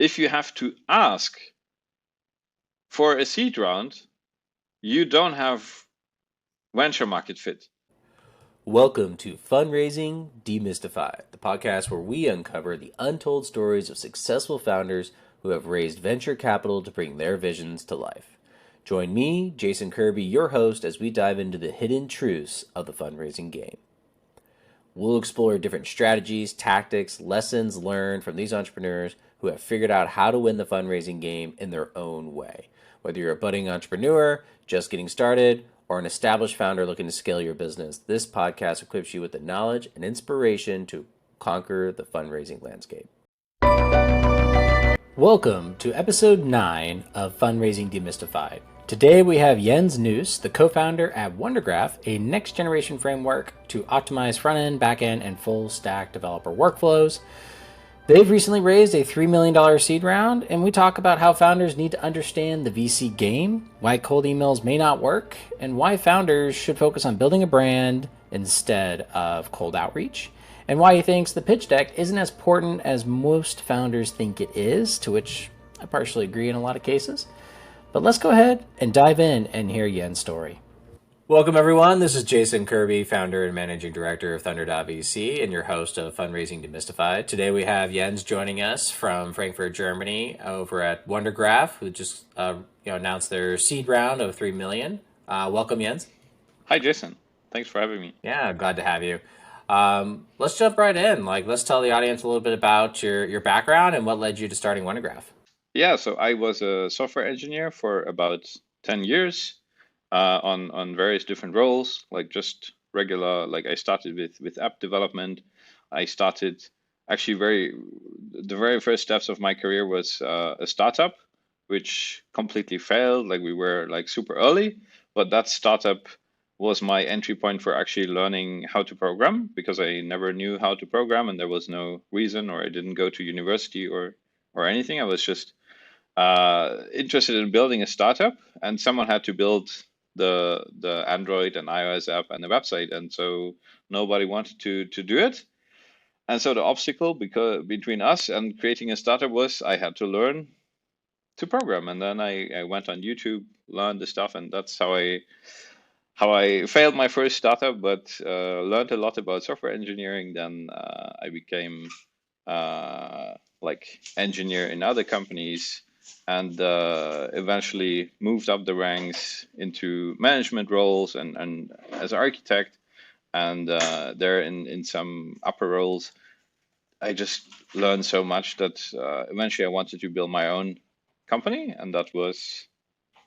if you have to ask for a seed round, you don't have VentureMarket Fit. Welcome to Fundraising Demystified, the podcast where we uncover the untold stories of successful founders who have raised venture capital to bring their visions to life. Join me, Jason Kirby, your host, as we dive into the hidden truths of the fundraising game. We'll explore different strategies, tactics, lessons learned from these entrepreneurs who have figured out how to win the fundraising game in their own way. Whether you're a budding entrepreneur, just getting started, or an established founder looking to scale your business, this podcast equips you with the knowledge and inspiration to conquer the fundraising landscape. Welcome to episode 9 of Fundraising Demystified. Today we have Jens Neuse, the co-founder at WunderGraph, a next-generation framework to optimize front-end, back-end, and full-stack developer workflows. They've recently raised a $3 million seed round, and we talk about how founders need to understand the VC game, why cold emails may not work, and why founders should focus on building a brand instead of cold outreach, and why he thinks the pitch deck isn't as important as most founders think it is, to which I partially agree in a lot of cases. But let's go ahead and dive in and hear Jens' story. Welcome, everyone. This is Jason Kirby, founder and managing director of Thunder.vc and your host of Fundraising Demystified. Today we have Jens joining us from Frankfurt, Germany, over at WunderGraph, who just announced their seed round of $3 million. Welcome, Jens. Hi, Jason. Thanks for having me. Yeah, glad to have you. Let's jump right in. Let's tell the audience a little bit about your background and what led you to starting WunderGraph. Yeah, so I was a software engineer for about 10 years. On various different roles, like just regular, like I started with app development. I started actually the very first steps of my career was a startup, which completely failed. Like we were like super early, but that startup was my entry point for actually learning how to program, because I never knew how to program and there was no reason, or I didn't go to university or anything. I was just interested in building a startup, and someone had to build the Android and iOS app and the website, and so nobody wanted to do it. And so the obstacle between us and creating a startup was I had to learn to program, and then I went on YouTube, learned the stuff, and that's how I failed my first startup, but learned a lot about software engineering. Then I became like engineer in other companies, and eventually moved up the ranks into management roles and as architect. And there in some upper roles, I just learned so much that eventually I wanted to build my own company, and that was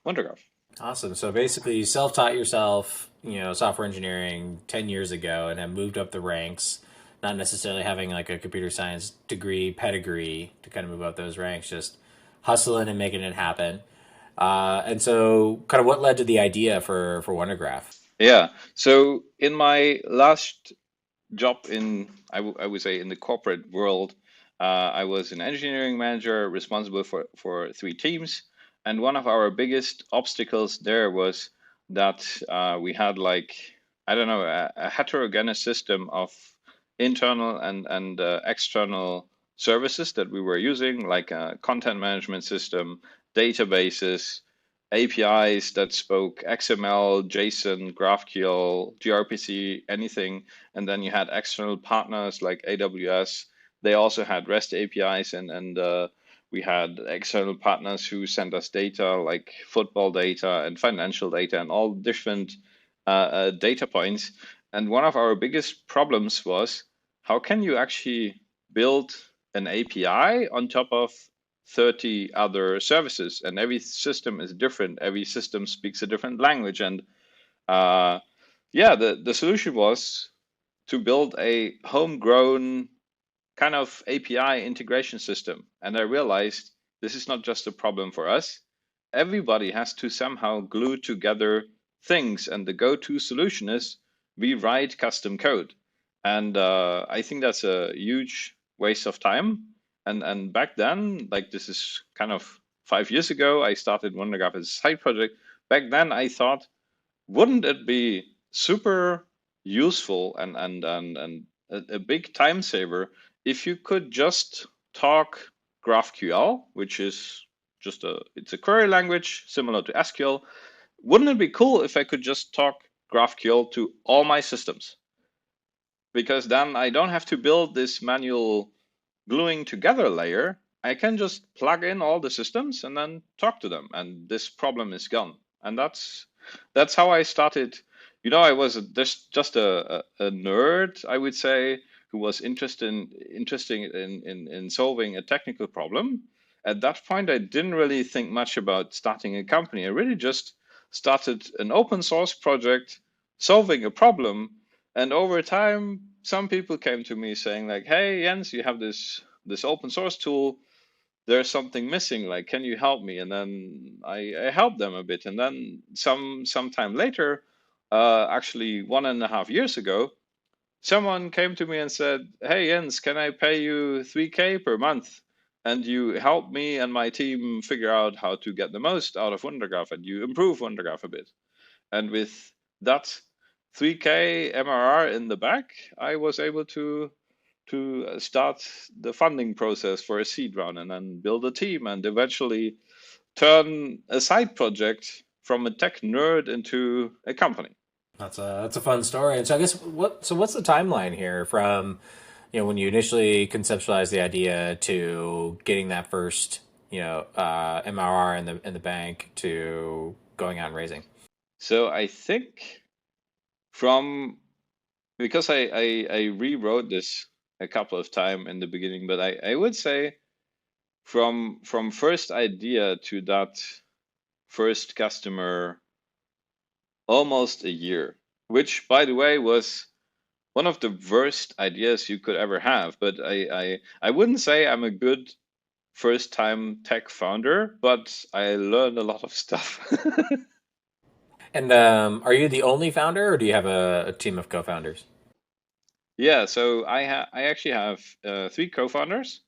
WunderGraph. Awesome. So basically you self-taught yourself, software engineering 10 years ago and have moved up the ranks, not necessarily having like a computer science degree pedigree to kind of move up those ranks, just hustling and making it happen. And so kind of what led to the idea for WunderGraph? Yeah. So in my last job I would say in the corporate world, I was an engineering manager responsible for 3 teams. And one of our biggest obstacles there was that we had a heterogeneous system of internal and external services that we were using, like a content management system, databases, APIs that spoke XML, JSON, GraphQL, gRPC, anything. And then you had external partners like AWS. They also had REST APIs, and we had external partners who sent us data like football data and financial data and all different data points. And one of our biggest problems was, how can you actually build an API on top of 30 other services? And every system is different. Every system speaks a different language. And the solution was to build a homegrown kind of API integration system. And I realized this is not just a problem for us. Everybody has to somehow glue together things, and the go-to solution is we write custom code. And I think that's a huge waste of time. And back then, like this is kind of 5 years ago, I started WunderGraph as a side project. Back then, I thought, wouldn't it be super useful and a big time saver if you could just talk GraphQL, which is it's a query language similar to SQL. Wouldn't it be cool if I could just talk GraphQL to all my systems? Because then I don't have to build this manual gluing together layer. I can just plug in all the systems and then talk to them, and this problem is gone. And that's how I started. I was just a nerd, I would say, who was interested in solving a technical problem. At that point, I didn't really think much about starting a company. I really just started an open source project solving a problem. And over time, some people came to me saying like, "Hey, Jens, you have this open source tool. There's something missing. Like, can you help me?" And then I helped them a bit. And then some time later, actually 1.5 years ago, someone came to me and said, "Hey, Jens, can I pay you 3K per month? And you help me and my team figure out how to get the most out of WunderGraph, and you improve WunderGraph a bit." And with that 3K MRR in the back, I was able to start the funding process for a seed round and then build a team and eventually turn a side project from a tech nerd into a company. That's a fun story. And so I guess what's the timeline here from when you initially conceptualized the idea to getting that first MRR in the bank to going out and raising? So I think from because I rewrote this a couple of times in the beginning, but I would say from first idea to that first customer, almost a year, which by the way was one of the worst ideas you could ever have. But I wouldn't say I'm a good first time tech founder, but I learned a lot of stuff. And are you the only founder, or do you have a team of co-founders? Yeah, so I actually have three co-founders.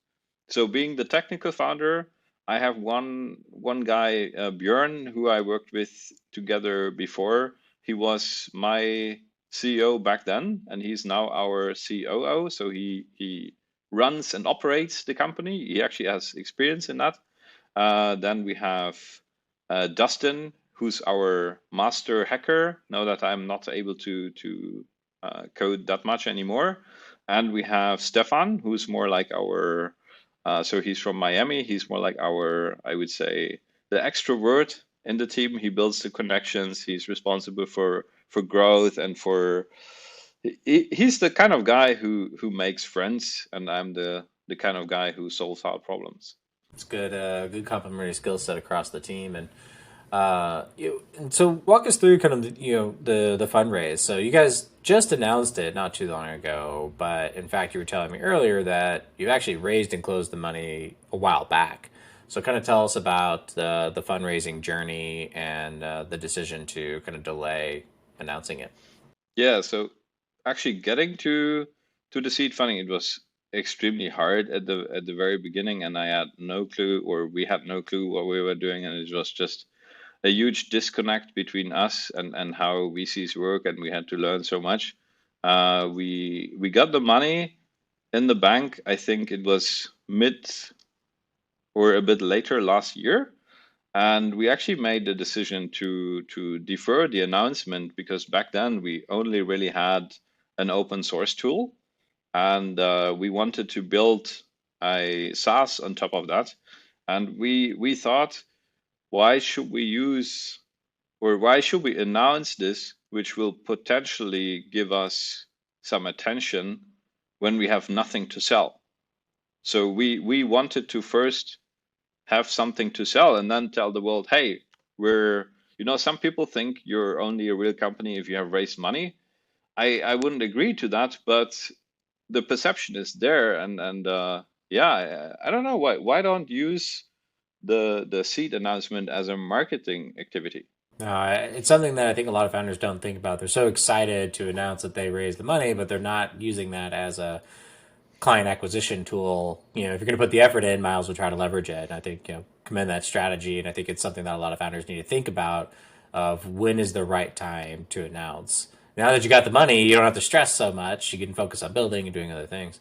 So being the technical founder, I have one guy, Björn, who I worked with together before. He was my CEO back then, and he's now our COO. So he runs and operates the company. He actually has experience in that. Then we have Dustin, who's our master hacker. Now that I'm not able to code that much anymore, and we have Stefan, who's more like our. So he's from Miami. He's more like our, I would say, the extrovert in the team. He builds the connections. He's responsible for growth and for. He's the kind of guy who makes friends, and I'm the kind of guy who solves hard problems. It's good, good complementary skill set across the team, and so walk us through kind of the fundraise. So you guys just announced it not too long ago, but in fact you were telling me earlier that you actually raised and closed the money a while back. So kind of tell us about the fundraising journey and the decision to kind of delay announcing it. Yeah, so actually getting to the seed funding, it was extremely hard at the very beginning, and I had no clue, or we had no clue what we were doing, and it was just a huge disconnect between us and how VCs work, and we had to learn so much. We got the money in the bank. I think it was mid or a bit later last year, and we actually made the decision to defer the announcement because back then we only really had an open source tool, and we wanted to build a SaaS on top of that. And we thought, why should we use or why should we announce this, which will potentially give us some attention when we have nothing to sell? So we wanted to first have something to sell and then tell the world, hey, some people think you're only a real company if you have raised money. I wouldn't agree to that, but the perception is there, and yeah, I don't know why don't use the seed announcement as a marketing activity. It's something that I think a lot of founders don't think about. They're so excited to announce that they raised the money, but they're not using that as a client acquisition tool. If you're going to put the effort in, might as well try to leverage it. And I think commend that strategy, and I think it's something that a lot of founders need to think about of when is the right time to announce. Now that you got the money, you don't have to stress so much. You can focus on building and doing other things.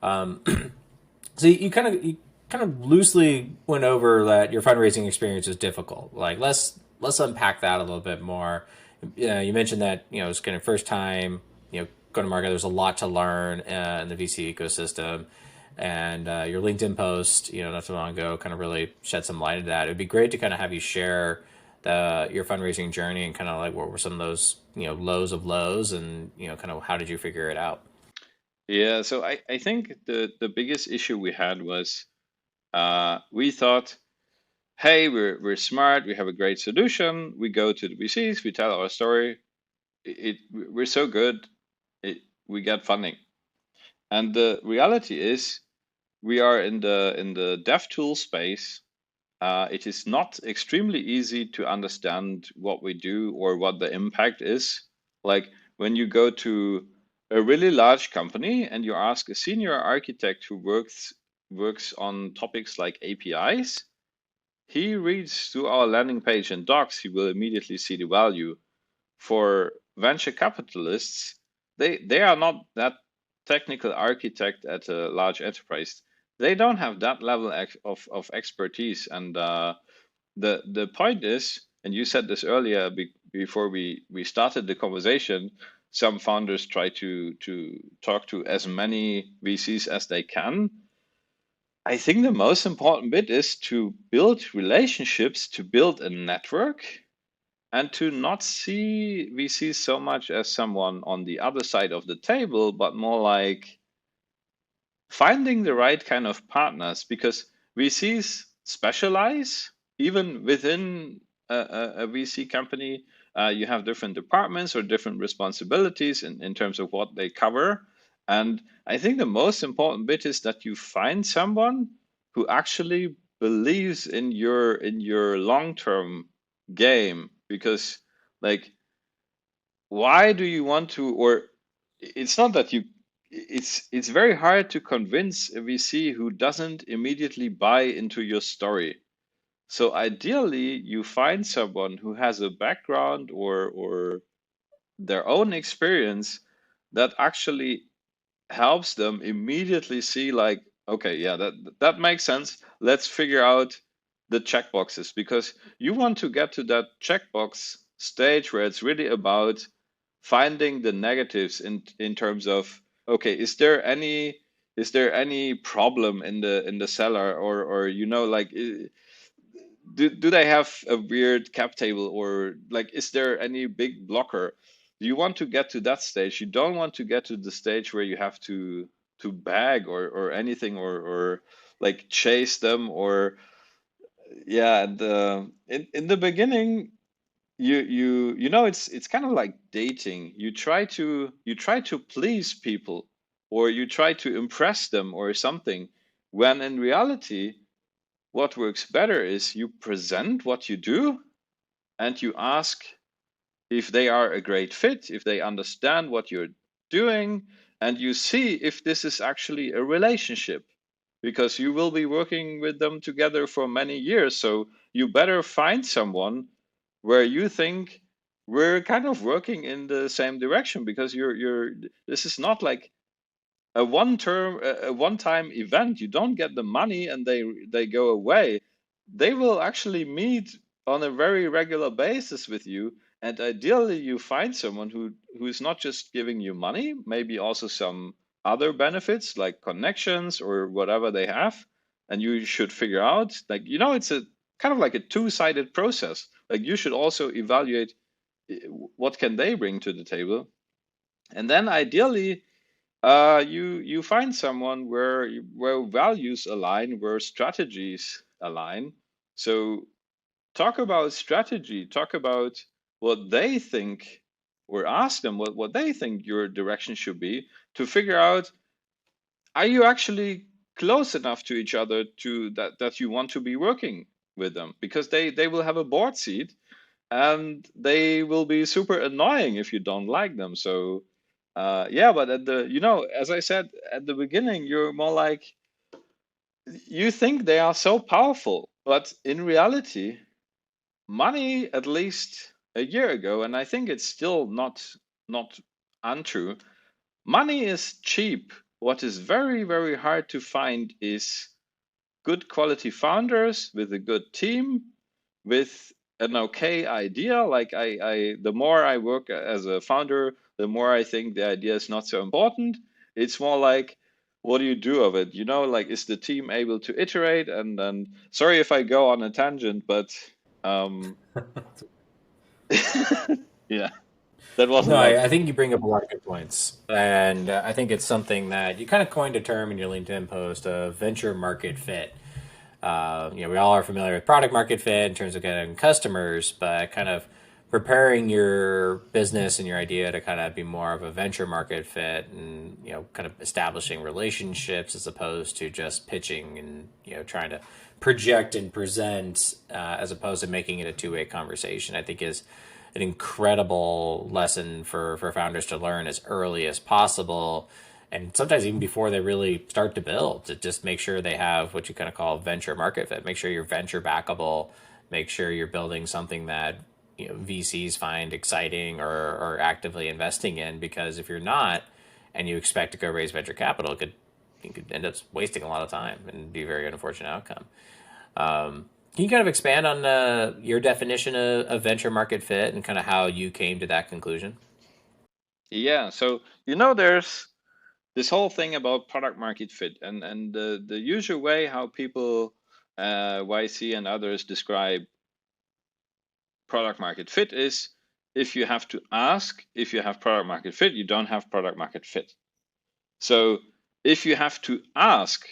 So you kind of kind of loosely went over that your fundraising experience is difficult. Like let's unpack that a little bit more. You mentioned that it's kind of first time go to market. There's a lot to learn in the VC ecosystem, and your LinkedIn post not too long ago kind of really shed some light into that. It'd be great to kind of have you share your fundraising journey and kind of like what were some of those lows of lows, and kind of how did you figure it out? Yeah, so I think the biggest issue we had was we thought, hey, we're smart, we have a great solution. We go to the VCs, we tell our story. We're so good, we get funding. And the reality is, we are in the dev tool space. It is not extremely easy to understand what we do or what the impact is. Like when you go to a really large company and you ask a senior architect who works on topics like APIs, he reads through our landing page and docs, he will immediately see the value. For venture capitalists, they are not that technical architect at a large enterprise. They don't have that level of expertise. And the point is, and you said this earlier before we started the conversation, some founders try to talk to as many VCs as they can. I think the most important bit is to build relationships, to build a network, and to not see VC so much as someone on the other side of the table, but more like finding the right kind of partners, because VCs specialize even within a VC company. You have different departments or different responsibilities in terms of what they cover. And I think the most important bit is that you find someone who actually believes in your long-term game, because like why do you want to, or it's not that you, it's very hard to convince a VC who doesn't immediately buy into your story. So ideally you find someone who has a background or their own experience that actually helps them immediately see like, okay, yeah, that makes sense. Let's figure out the checkboxes, because you want to get to that checkbox stage where it's really about finding the negatives in terms of, okay, is there any problem in the seller, or like do they have a weird cap table, or like is there any big blocker? You want to get to that stage. You don't want to get to the stage where you have to beg or anything, or like chase them, or yeah. And in the beginning, it's kind of like dating. You try to please people, or you try to impress them or something, when in reality what works better is you present what you do, and you ask if they are a great fit, if they understand what you're doing, and you see if this is actually a relationship, because you will be working with them together for many years. So you better find someone where you think we're kind of working in the same direction, because this is not like a one-time event. You don't get the money and they go away. They will actually meet on a very regular basis with you, and ideally you find someone who is not just giving you money, maybe also some other benefits like connections or whatever they have. And you should figure out, like, it's a kind of like a two-sided process. Like you should also evaluate what can they bring to the table, and then ideally you find someone where values align, where strategies align. So talk about strategy, talk about what they think, or ask them what they think your direction should be, to figure out, are you actually close enough to each other to that you want to be working with them, because they will have a board seat, and they will be super annoying if you don't like them. So yeah, but as I said at the beginning, you're more like, you think they are so powerful, but in reality, money, at least a year ago, and I think it's still not untrue, money is cheap. What is very, very hard to find is good quality founders with a good team, with an okay idea. Like the more I work as a founder, the more I think the idea is not so important. It's more like, what do you do of it? Like, is the team able to iterate? And then, sorry if I go on a tangent, but um, yeah, that was a No, lot. I think you bring up a lot of good points. And I think it's something that you kind of coined a term in your LinkedIn post of venture market fit. We all are familiar with product market fit in terms of getting customers, but kind of preparing your business and your idea to kind of be more of a venture market fit and, kind of establishing relationships as opposed to just pitching and, trying to project and present as opposed to making it a two-way conversation, I think is an incredible lesson for founders to learn as early as possible, and sometimes even before they really start to build, to just make sure they have what you kind of call venture market fit. Make sure you're venture backable. Make sure you're building something that VCs find exciting or actively investing in. Because if you're not, and you expect to go raise venture capital, you could end up wasting a lot of time and be a very unfortunate outcome. Can you kind of expand on your definition of venture market fit and kind of how you came to that conclusion? Yeah, so there's this whole thing about product market fit, and the usual way how people, YC and others, describe product market fit is, if you have to ask if you have product market fit, you don't have product market fit. So if you have to ask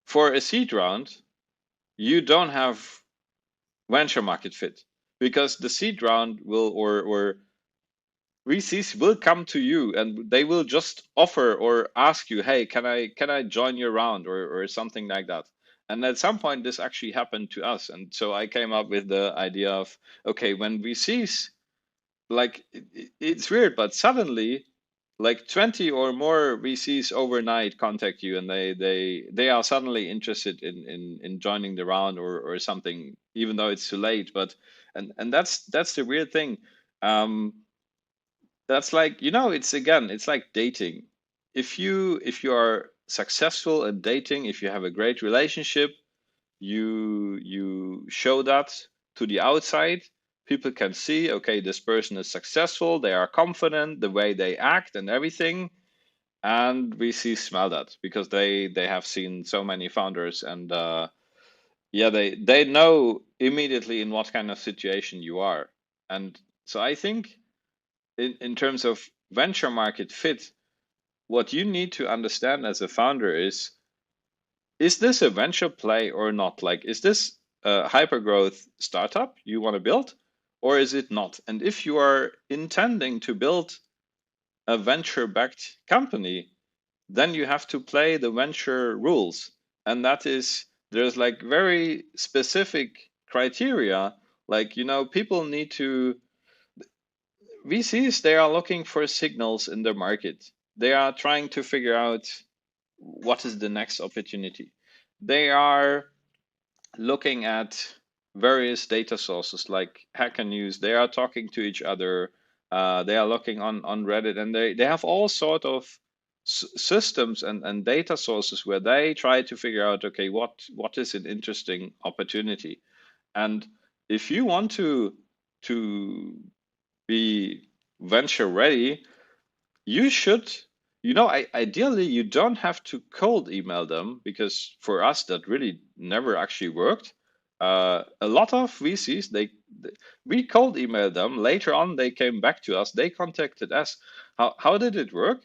for a seed round, you don't have venture market fit, because the seed round will, or VCs will come to you and they will just offer or ask you, hey, can I join your round, or something like that. And at some point this actually happened to us. And so I came up with the idea of, okay, when VCs, like, it's weird, but suddenly like 20 or more VCs overnight contact you, and they are suddenly interested in joining the round, or something, even though it's too late. But and that's the weird thing. Um, that's like, it's like dating. If you are successful in dating, if you have a great relationship, you show that to the outside. People can see, okay, this person is successful, they are confident, the way they act and everything. And we see smell that, because they have seen so many founders, and yeah, they know immediately in what kind of situation you are. And so I think, in terms of venture market fit, what you need to understand as a founder is this a venture play or not? Like, is this a hyper growth startup you want to build, or is it not? And if you are intending to build a venture backed company, then you have to play the venture rules. And that is, there's like very specific criteria. Like, people need to, VCs, they are looking for signals in the market. They are trying to figure out what is the next opportunity. They are looking at various data sources like Hacker News. They are talking to each other. They are looking on Reddit, and they have all sort of systems and data sources where they try to figure out, okay, what is an interesting opportunity. And if you want to be venture ready, you should, ideally, you don't have to cold email them, because for us, that really never actually worked. A lot of VCs, we cold emailed them. Later on, they came back to us. They contacted us. How did it work?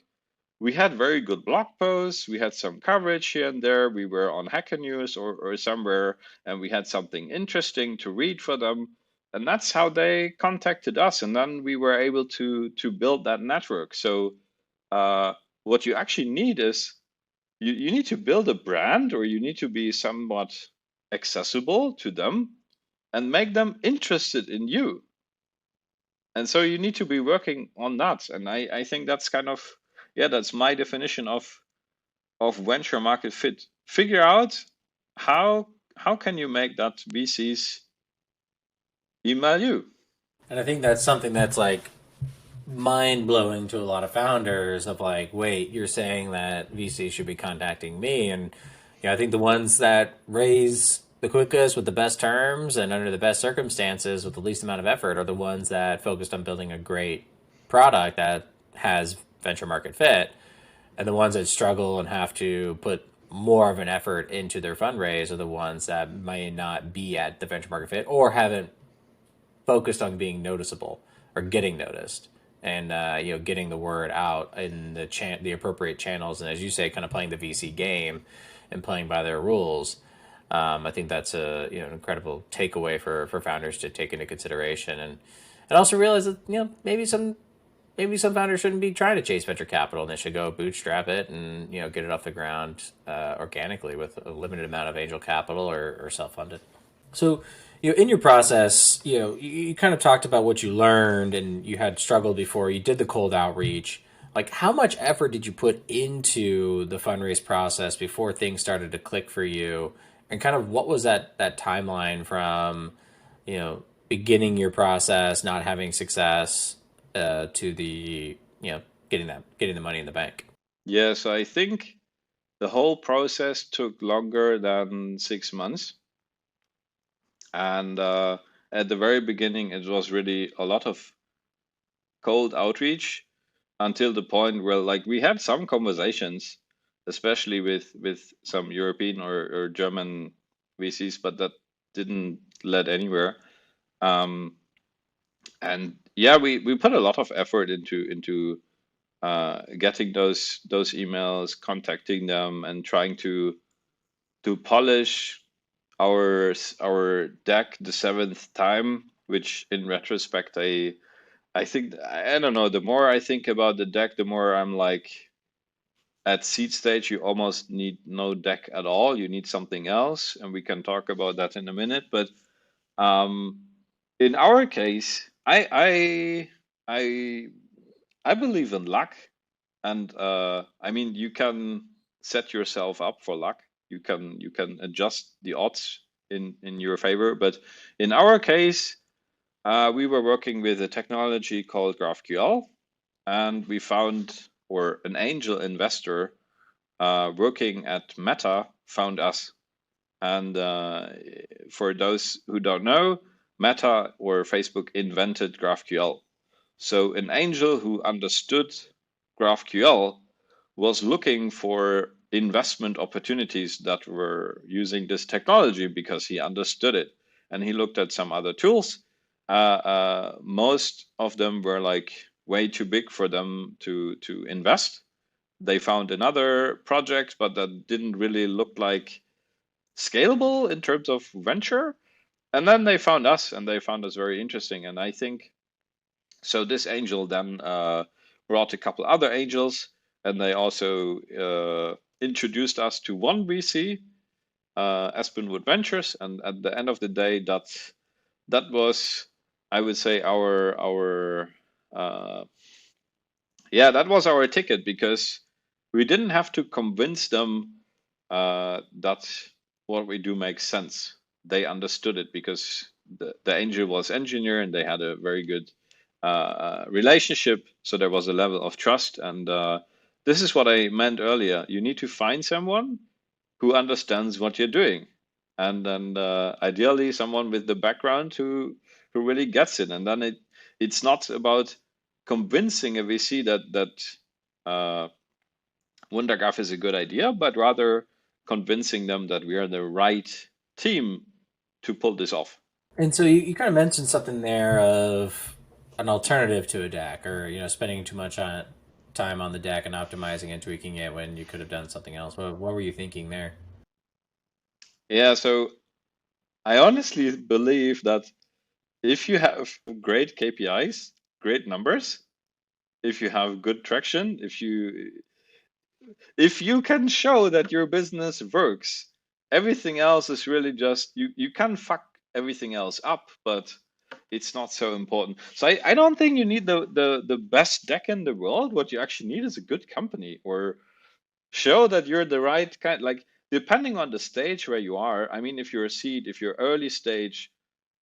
We had very good blog posts. We had some coverage here and there. We were on Hacker News or somewhere, and we had something interesting to read for them. And that's how they contacted us. And then we were able to build that network. So what you actually need is, you need to build a brand, or you need to be somewhat accessible to them and make them interested in you. And so you need to be working on that. And I think that's kind of, yeah, that's my definition of venture market fit. Figure out how can you make that VCs email you. And I think that's something that's like mind blowing to a lot of founders of like, wait, you're saying that VC should be contacting me, and Yeah, I think the ones that raise the quickest with the best terms and under the best circumstances with the least amount of effort are the ones that focused on building a great product that has venture market fit, and the ones that struggle and have to put more of an effort into their fundraise are the ones that may not be at the venture market fit or haven't focused on being noticeable or getting noticed, and getting the word out in the appropriate channels, and as you say, kind of playing the VC game and playing by their rules. I think that's a an incredible takeaway for founders to take into consideration, and also realize that maybe some founders shouldn't be trying to chase venture capital, and they should go bootstrap it and get it off the ground organically with a limited amount of angel capital or self funded. So, in your process, you kind of talked about what you learned and you had struggled before you did the cold outreach. Like, how much effort did you put into the fundraise process before things started to click for you? And kind of what was that timeline from, beginning your process, not having success, to the, getting the money in the bank? Yeah, so I think the whole process took longer than 6 months. And at the very beginning, it was really a lot of cold outreach until the point where, like, we had some conversations, especially with some European or German VCs, but that didn't lead anywhere. And yeah, we put a lot of effort into getting those emails, contacting them, and trying to polish our deck the seventh time, which in retrospect I think, I don't know, the more I think about the deck, the more I'm like, at seed stage you almost need no deck at all. You need something else, and we can talk about that in a minute. But um, in our case, I I believe in luck, and I mean, you can set yourself up for luck. You can adjust the odds in your favor. But in our case, we were working with a technology called GraphQL, and we found, or an angel investor working at Meta found us. And for those who don't know, Meta or Facebook invented GraphQL. So an angel who understood GraphQL was looking for investment opportunities that were using this technology because he understood it. And he looked at some other tools. Most of them were like way too big for them to invest. They found another project, but that didn't really look like scalable in terms of venture. And then they found us, and they found us very interesting. And I think so. This angel then brought a couple other angels, and they also introduced us to one VC, Aspenwood Ventures. And at the end of the day, that was, I would say, our that was our ticket, because we didn't have to convince them that what we do makes sense. They understood it because the angel was engineer, and they had a very good relationship. So there was a level of trust. And this is what I meant earlier. You need to find someone who understands what you're doing, and then ideally someone with the background who really gets it. And then it's not about convincing a VC that WunderGraph is a good idea, but rather convincing them that we are the right team to pull this off. And so you kind of mentioned something there of an alternative to a deck, or spending too much time on the deck and optimizing and tweaking it when you could have done something else. What were you thinking there? Yeah, so I honestly believe that if you have great KPIs, great numbers, if you have good traction, if you can show that your business works, everything else is really just, you can fuck everything else up, but it's not so important. So I don't think you need the best deck in the world. What you actually need is a good company, or show that you're the right kind, like, depending on the stage where you are. I mean, if you're a seed, if you're early stage,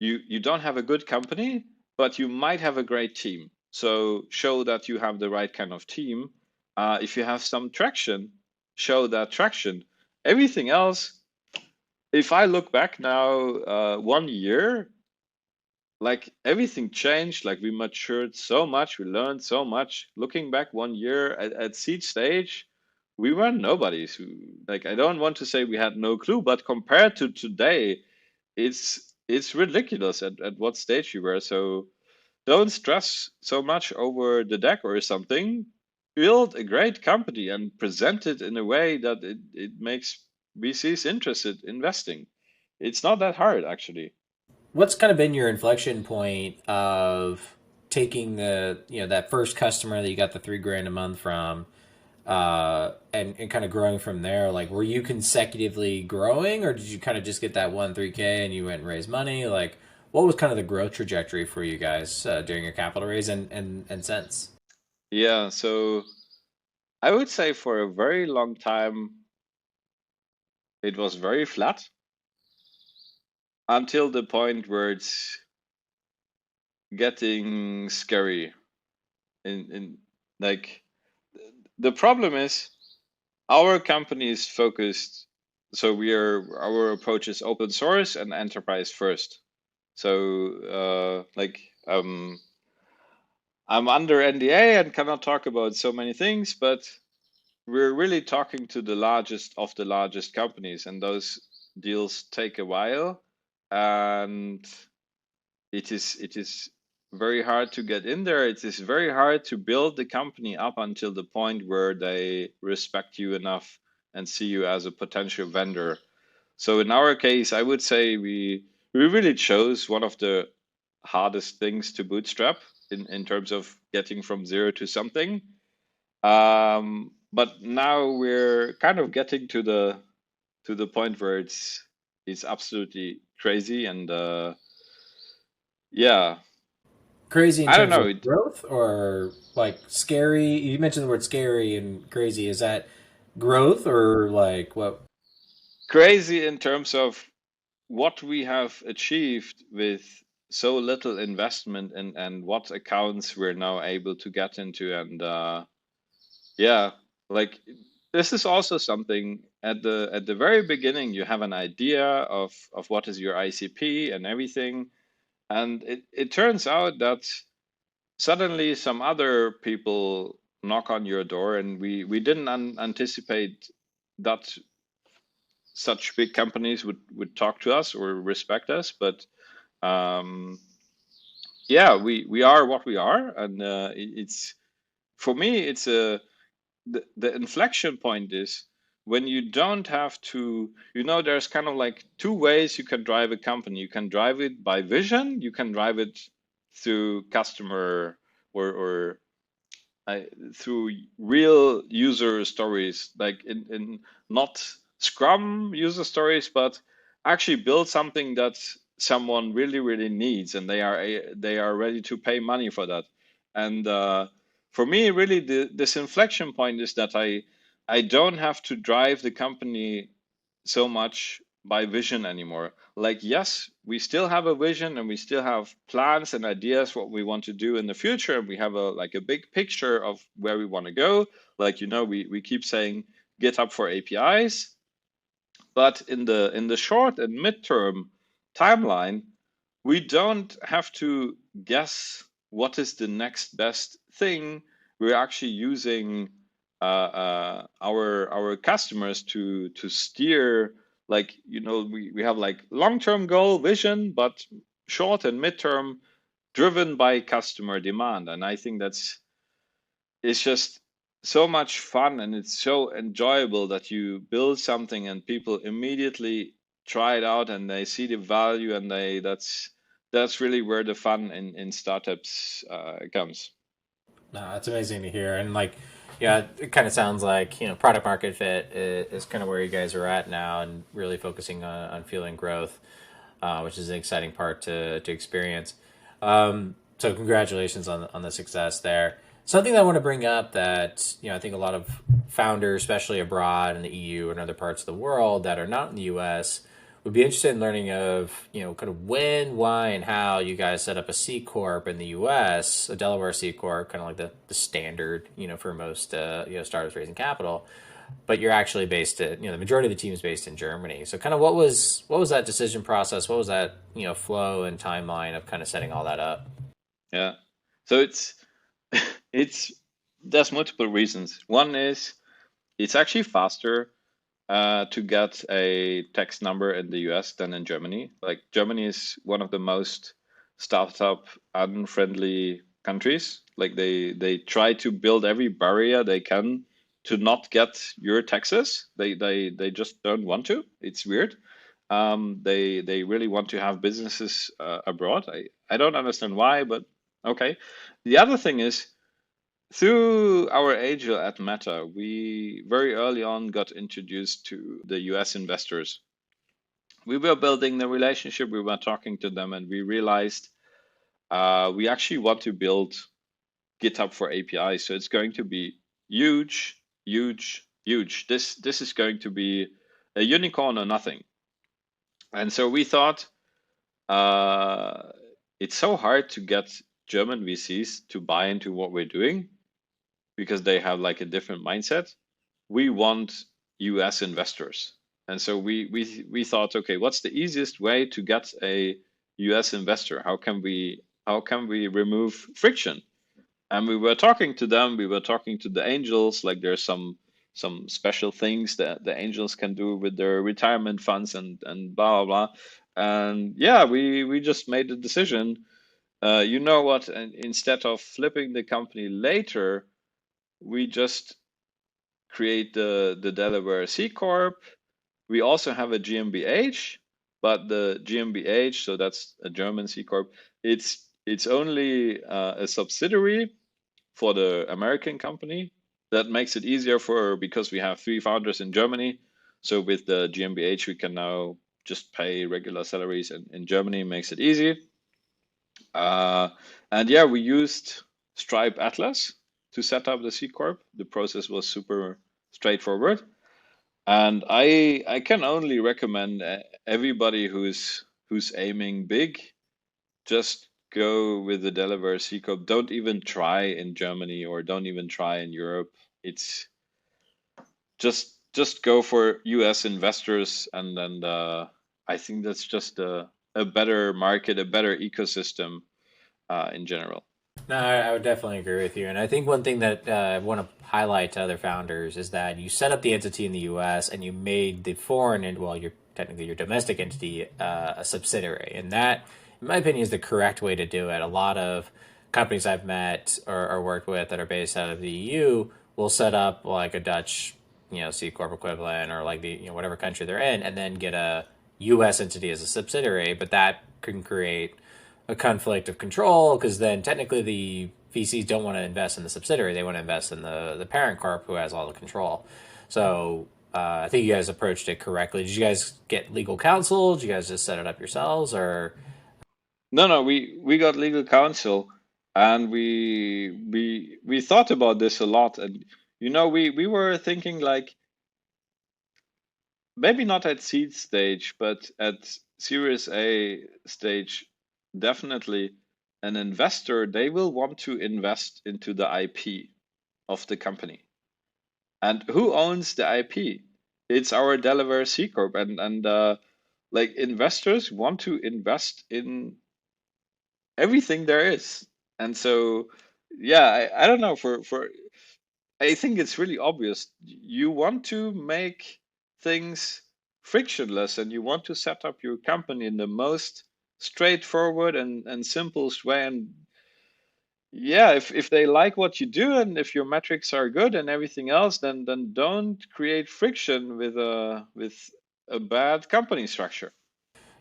you don't have a good company, but you might have a great team. So show that you have the right kind of team. If you have some traction, show that traction. everything else, if I look back now, 1 year, like everything changed, like we matured so much, we learned so much. Looking back 1 year at seed stage, we were nobodies. Like, I don't want to say we had no clue, but compared to today, it's ridiculous at what stage we were. So don't stress so much over the deck or something. Build a great company and present it in a way that it makes VCs interested in investing. It's not that hard, actually. What's kind of been your inflection point of taking the, that first customer that you got the 3 grand a month from, and kind of growing from there? Like, were you consecutively growing, or did you kind of just get that one 3K and you went and raised money? Like, what was kind of the growth trajectory for you guys during your capital raise and since? Yeah, so I would say for a very long time it was very flat until the point where it's getting scary. In like, the problem is our company is focused, so our approach is open source and enterprise first. So I'm under NDA and cannot talk about so many things, but we're really talking to the largest of the largest companies, and those deals take a while, and it is very hard to get in there. It is very hard to build the company up until the point where they respect you enough and see you as a potential vendor. So in our case, I would say we really chose one of the hardest things to bootstrap in terms of getting from zero to something. But now we're kind of getting to the point where it's absolutely crazy, and yeah, Crazy in I don't terms know. of growth, or like scary? You mentioned the word scary and crazy. Is that growth, or like what? Crazy in terms of what we have achieved with so little investment, and what accounts we're now able to get into. And yeah, like, this is also something at the very beginning. You have an idea of what is your ICP and everything, and it turns out that suddenly some other people knock on your door, and we didn't anticipate that such big companies would talk to us or respect us. But um, yeah, we are what we are, and it's, for me, it's the inflection point is when you don't have to, there's kind of like two ways you can drive a company. You can drive it by vision, you can drive it through customer, or through real user stories, like in not Scrum user stories, but actually build something that someone really really needs, and they are ready to pay money for that. And for me, really, this inflection point is that I don't have to drive the company so much by vision anymore. Like, yes, we still have a vision and we still have plans and ideas what we want to do in the future, and we have a big picture of where we want to go. Like, we keep saying GitHub for APIs, but in the short and midterm timeline, we don't have to guess what is the next best thing. We're actually using our customers to steer. Like, we have like long-term goal vision, but short and midterm driven by customer demand. And I think it's just so much fun, and it's so enjoyable that you build something and people immediately try it out and they see the value, and that's really where the fun in startups comes. No, that's amazing to hear. And like, yeah, it kind of sounds like, product market fit is kind of where you guys are at now, and really focusing on fueling growth, which is an exciting part to experience. So congratulations on the success there. Something that I want to bring up that, I think a lot of founders, especially abroad in the EU and other parts of the world that are not in the US, would be interested in learning of, kind of when, why, and how you guys set up a C Corp in the US, a Delaware C Corp, kind of like the standard, for most, startups raising capital. but you're actually based at, the majority of the team is based in Germany. So kind of what was that decision process? What was that, flow and timeline of kind of setting all that up? Yeah. So it's there's multiple reasons. One is it's actually faster to get a tax number in the US than in Germany. Like Germany is one of the most startup unfriendly countries. Like they try to build every barrier they can to not get your taxes. They just don't want to. It's weird. They really want to have businesses abroad. I don't understand why, but okay. The other thing is through our angel at Meta, we very early on got introduced to the US investors. We were building the relationship, we were talking to them, and we realized we actually want to build GitHub for APIs. So it's going to be huge, huge, huge. This is going to be a unicorn or nothing. And so we thought uh, it's so hard to get German VCs to buy into what we're doing because they have like a different mindset. We want US investors. And so we thought, okay, what's the easiest way to get a US investor? How can we remove friction? And we were talking to them, we were talking to the angels, like there's some special things that the angels can do with their retirement funds and blah blah blah. And yeah, we just made the decision. You know what? And instead of flipping the company later, we just create the Delaware CCorp. We also have a GmbH, but the GmbH, so that's a German CCorp, it's only a subsidiary for the American company. That makes it easier because we have 3 founders in Germany. So with the GmbH, we can now just pay regular salaries in Germany, makes it easy. Uh, and yeah, we used Stripe Atlas to set up the C Corp. The process was super straightforward. And I can only recommend everybody who's aiming big, just go with the Delaware C Corp. Don't even try in Germany or don't even try in Europe. It's just go for US investors and then I think that's just a better market, a better ecosystem in general. No, I would definitely agree with you. And I think one thing that I want to highlight to other founders is that you set up the entity in the U.S. and you made the foreign and well, technically your domestic entity a subsidiary, and that, in my opinion, is the correct way to do it. A lot of companies I've met or worked with that are based out of the EU will set up like a Dutch, C corp equivalent or like the whatever country they're in, and then get a U.S. entity as a subsidiary. But that can create a conflict of control because then technically the VCs don't want to invest in the subsidiary; they want to invest in the parent corp who has all the control. So I think you guys approached it correctly. Did you guys get legal counsel? Did you guys just set it up yourselves, or? No, we got legal counsel and we thought about this a lot. And we were thinking like maybe not at seed stage, but at Series A stage, definitely an investor, they will want to invest into the IP of the company. And who owns the IP? It's our Delaware C Corp. And like investors want to invest in everything there is. And so, yeah, I don't know, for I think it's really obvious. You want to make things frictionless and you want to set up your company in the most straightforward and simplest way. And yeah, if they like what you do and if your metrics are good and everything else, then don't create friction with a bad company structure.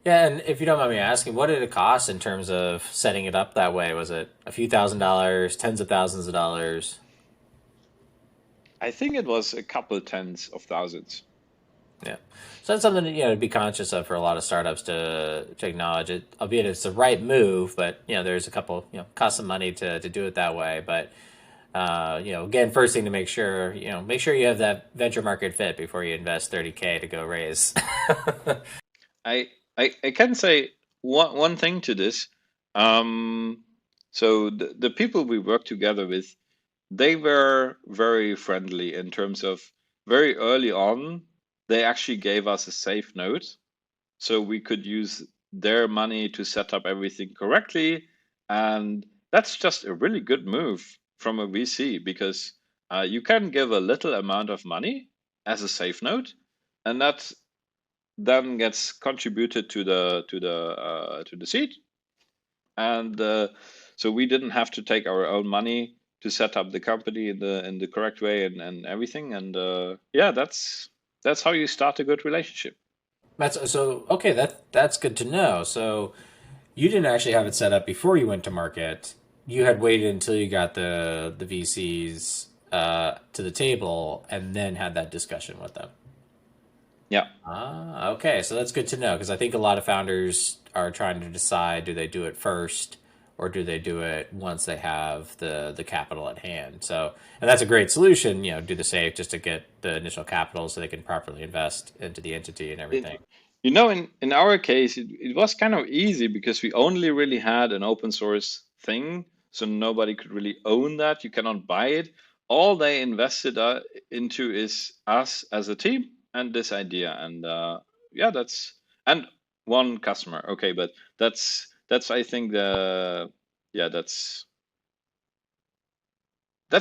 Yeah, and if you don't mind me asking, what did it cost in terms of setting it up that way? Was it a few $1,000s, tens of thousands of dollars? I think it was a couple tens of thousands. Yeah, so that's something to be conscious of for a lot of startups to acknowledge it. Albeit it's the right move, but there's a couple cost some money to do it that way. But again, first thing to make sure you have that venture market fit before you invest 30K to go raise. I can say one thing to this. Um, so the people we work together with, they were very friendly in terms of very early on, they actually gave us a safe note, so we could use their money to set up everything correctly. And that's just a really good move from a VC, because you can give a little amount of money as a safe note, and that then gets contributed to the seed. And so we didn't have to take our own money to set up the company in the correct way and everything. And yeah, that's how you start a good relationship. That's so okay. That's good to know. So you didn't actually have it set up before you went to market. You had waited until you got the VCs to the table and then had that discussion with them. Yeah. Ah, okay. So that's good to know because I think a lot of founders are trying to decide, do they do it first or do they do it once they have the capital at hand? So, and that's a great solution, do the safe just to get the initial capital so they can properly invest into the entity and It, everything. in our case, it was kind of easy because we only really had an open source thing, so nobody could really own that. You cannot buy it. All they invested into is us as a team and this idea. And yeah, and one customer. Okay, but that's I think the yeah that's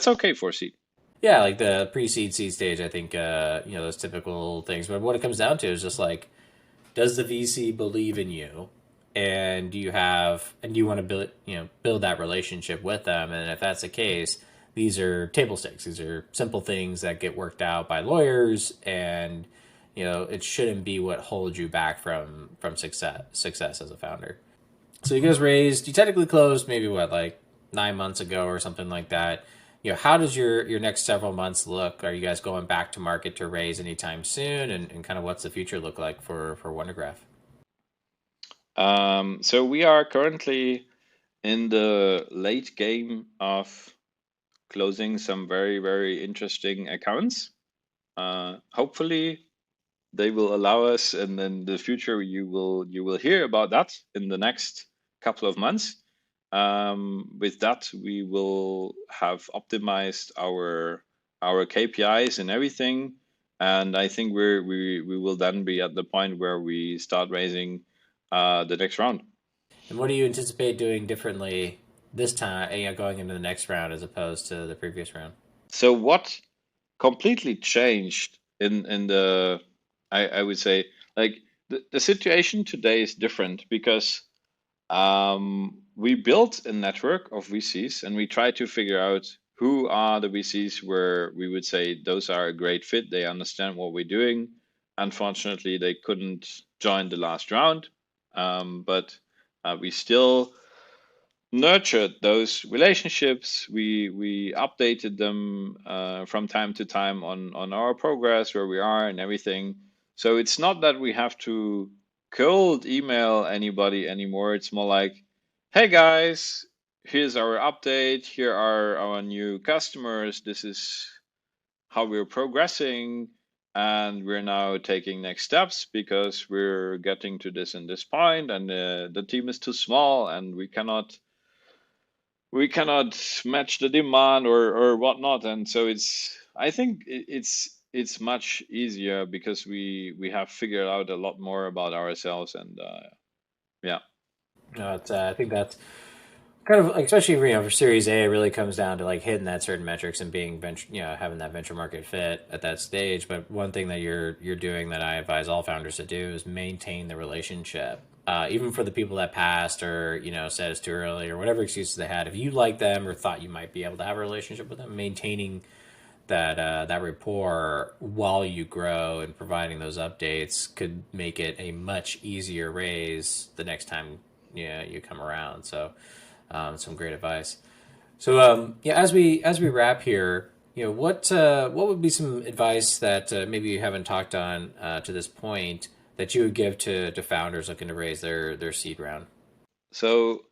okay for seed. Yeah, like the pre-seed seed stage, I think those typical things. But what it comes down to is just like, does the VC believe in you, and do you want to build that relationship with them? And if that's the case, these are table stakes. These are simple things that get worked out by lawyers, and it shouldn't be what holds you back from success as a founder. So you technically closed maybe what, like 9 months ago or something like that. How does your next several months look? Are you guys going back to market to raise anytime soon? And kind of what's the future look like for WunderGraph? So we are currently in the late game of closing some very, very interesting accounts. Hopefully, they will allow us, and in the future, you will hear about that in the next couple of months. With that, we will have optimized our KPIs and everything, and I think we will then be at the point where we start raising the next round. And what do you anticipate doing differently this time, going into the next round as opposed to the previous round? So what completely changed in the I would say, like, the situation today is different because we built a network of VCs and we tried to figure out who are the VCs where we would say those are a great fit. They understand what we're doing. Unfortunately, they couldn't join the last round, but we still nurtured those relationships. We updated them from time to time on our progress, where we are, and everything. So it's not that we have to cold email anybody anymore. It's more like, hey guys, here's our update. Here are our new customers. This is how we're progressing. And we're now taking next steps because we're getting to this and this point, and the team is too small, and we cannot match the demand or whatnot. And so I think it's much easier because we have figured out a lot more about ourselves. And yeah. I think that's kind of like, especially for Series A, it really comes down to like hitting that certain metrics and being having that venture market fit at that stage. But one thing that you're doing that I advise all founders to do is maintain the relationship. Even for the people that passed or said it's too early or whatever excuses they had, if you like them or thought you might be able to have a relationship with them, maintaining that rapport while you grow and providing those updates could make it a much easier raise the next time you come around. So some great advice. So yeah, as we wrap here, what would be some advice that maybe you haven't talked on to this point that you would give to founders looking to raise their seed round? So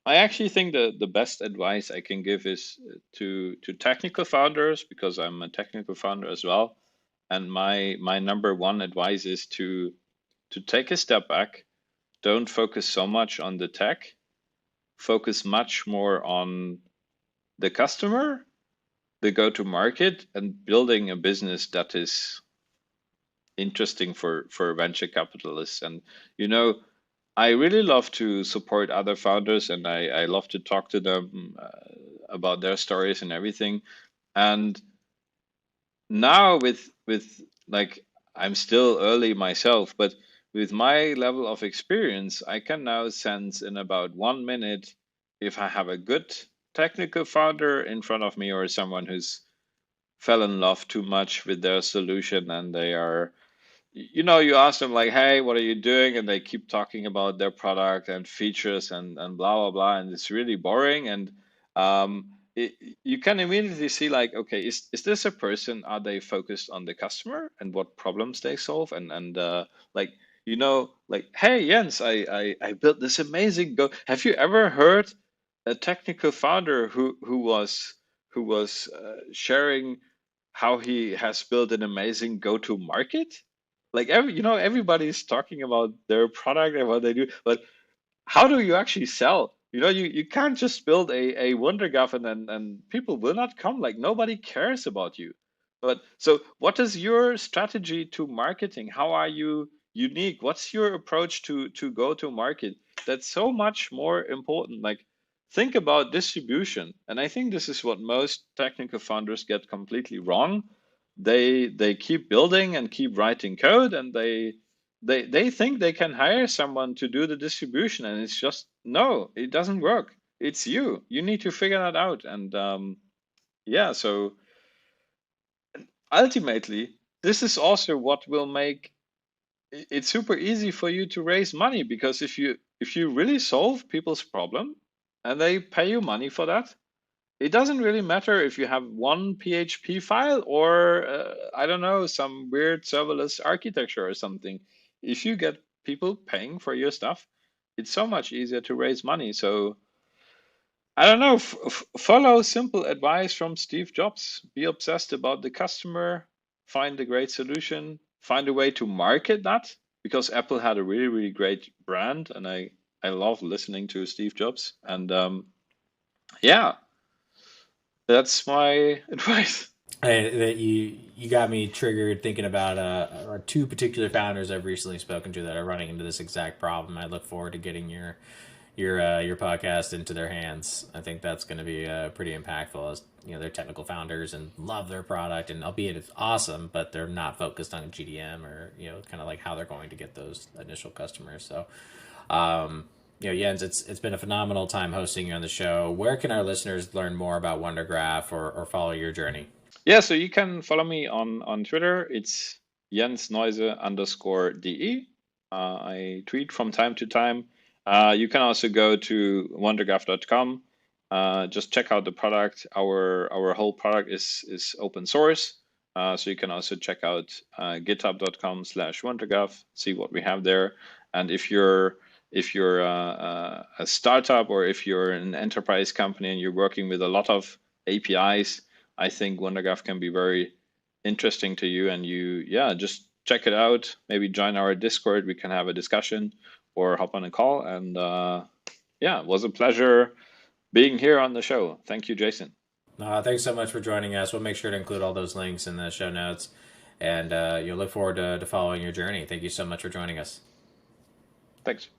I actually think the best advice I can give is to technical founders, because I'm a technical founder as well. And my number one advice is to take a step back. Don't focus so much on the tech. Focus much more on the customer the go-to-market and building a business that is interesting for venture capitalists. And you know, I really love to support other founders, and I love to talk to them about their stories and everything. And now with like I'm still early myself, but with my level of experience, I can now sense in about 1 minute if I have a good technical founder in front of me or someone who's fell in love too much with their solution and they are, you ask them like, hey, what are you doing? And they keep talking about their product and features and blah, blah, blah. And it's really boring. And um, it, you can immediately see like, okay, is this a person? Are they focused on the customer and what problems they solve? And like, like, hey, Jens, I built this amazing go. Have you ever heard a technical founder who was sharing how he has built an amazing go-to market? Like everybody's talking about their product and what they do, but how do you actually sell? You can't just build a WunderGraph and people will not come. Like nobody cares about you. But so what is your strategy to marketing? How are you unique? What's your approach to go to market? That's so much more important. Like think about distribution. And I think this is what most technical founders get completely wrong. They keep building and keep writing code and they think they can hire someone to do the distribution, and it's just no, it doesn't work. It's you need to figure that out. And yeah, so ultimately this is also what will make it super easy for you to raise money, because if you really solve people's problem and they pay you money for that, it doesn't really matter if you have one PHP file or I don't know, some weird serverless architecture or something. If you get people paying for your stuff, it's so much easier to raise money. So I don't know, follow simple advice from Steve Jobs. Be obsessed about the customer, find a great solution, find a way to market that, because Apple had a really, really great brand, and I love listening to Steve Jobs. And yeah, that's my advice. That you got me triggered thinking about two particular founders I've recently spoken to that are running into this exact problem. I look forward to getting your podcast into their hands. I think that's going to be pretty impactful. As they're technical founders and love their product, and albeit it's awesome, but they're not focused on GDM or kind of like how they're going to get those initial customers. So, Jens, it's been a phenomenal time hosting you on the show. Where can our listeners learn more about WunderGraph or follow your journey? Yeah, so you can follow me on Twitter. It's Jens Neuse _DE. I tweet from time to time. You can also go to wundergraph.com. Just check out the product. Our whole product is open source. So you can also check out github.com/wundergraph, see what we have there. And if you're a startup or if you're an enterprise company and you're working with a lot of APIs, I think WunderGraph can be very interesting to you. And just check it out. Maybe join our Discord. We can have a discussion or hop on a call. And it was a pleasure being here on the show. Thank you, Jason. Thanks so much for joining us. We'll make sure to include all those links in the show notes. And you'll look forward to following your journey. Thank you so much for joining us. Thanks.